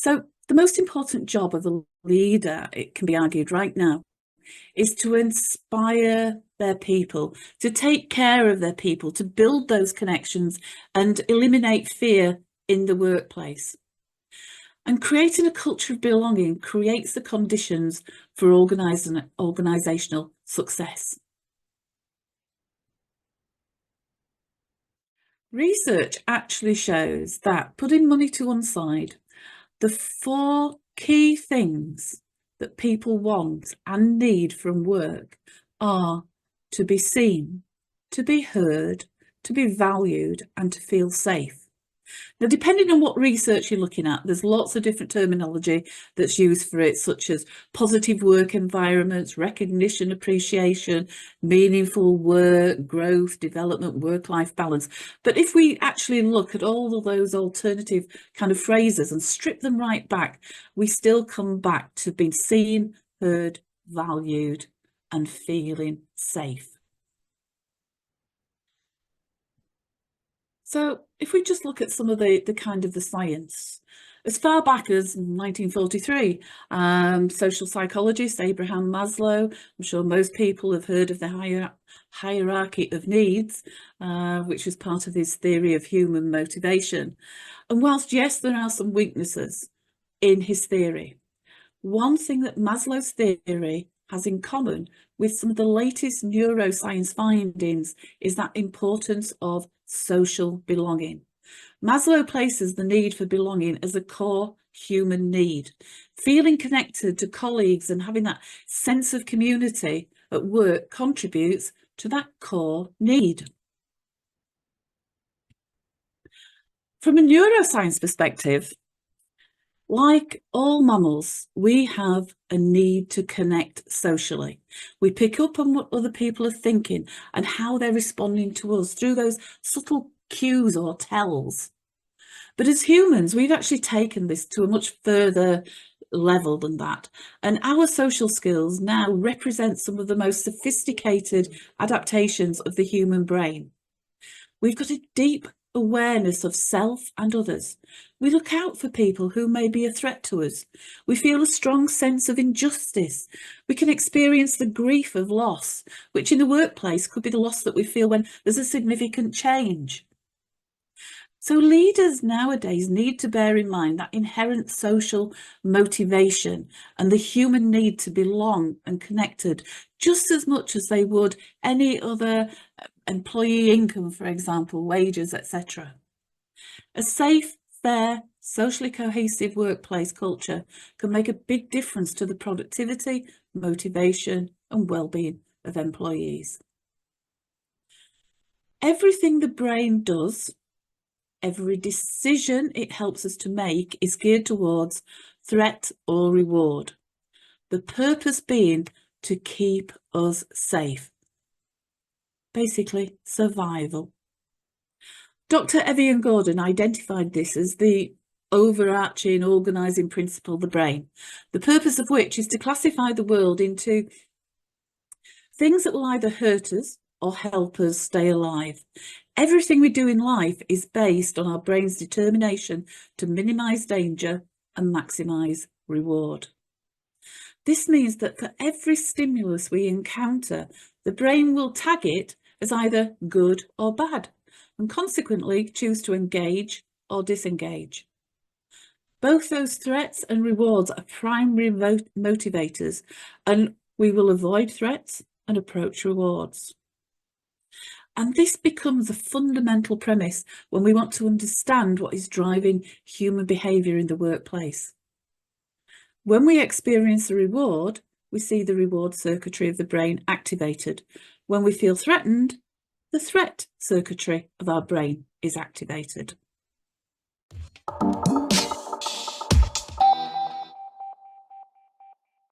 So the most important job of a leader, it can be argued right now, is to inspire their people, to take care of their people, to build those connections and eliminate fear in the workplace. And creating a culture of belonging creates the conditions for organisational success. Research actually shows that, putting money to one side, the 4 key things that people want and need from work are to be seen, to be heard, to be valued, and to feel safe. Now, depending on what research you're looking at, there's lots of different terminology that's used for it, such as positive work environments, recognition, appreciation, meaningful work, growth, development, work-life balance. But if we actually look at all of those alternative kind of phrases and strip them right back, we still come back to being seen, heard, valued, and feeling safe. So if we just look at some of the kind of the science, as far back as 1943, social psychologist Abraham Maslow, I'm sure most people have heard of the hierarchy of needs, which was part of his theory of human motivation. And whilst, yes, there are some weaknesses in his theory, one thing that Maslow's theory has in common with some of the latest neuroscience findings is that importance of social belonging. Maslow places the need for belonging as a core human need. Feeling connected to colleagues and having that sense of community at work contributes to that core need. From a neuroscience perspective, like all mammals, we have a need to connect socially. We pick up on what other people are thinking and how they're responding to us through those subtle cues or tells. But as humans, we've actually taken this to a much further level than that. And our social skills now represent some of the most sophisticated adaptations of the human brain. We've got a deep awareness of self and others. We look out for people who may be a threat to us. We feel a strong sense of injustice. We can experience the grief of loss, which in the workplace could be the loss that we feel when there's a significant change. So leaders nowadays need to bear in mind that inherent social motivation and the human need to belong and connected just as much as they would any other employee income, for example, wages, etc. A safe, fair, socially cohesive workplace culture can make a big difference to the productivity, motivation, and well-being of employees. Everything the brain does, every decision it helps us to make is geared towards threat or reward. The purpose being to keep us safe. Basically, survival. Dr. Evian Gordon identified this as the overarching organising principle of the brain, the purpose of which is to classify the world into things that will either hurt us or help us stay alive. Everything we do in life is based on our brain's determination to minimise danger and maximise reward. This means that for every stimulus we encounter, the brain will tag it as either good or bad, and consequently choose to engage or disengage. Both those threats and rewards are primary motivators, and we will avoid threats and approach rewards. And this becomes a fundamental premise when we want to understand what is driving human behaviour in the workplace. When we experience a reward, we see the reward circuitry of the brain activated. When we feel threatened, the threat circuitry of our brain is activated.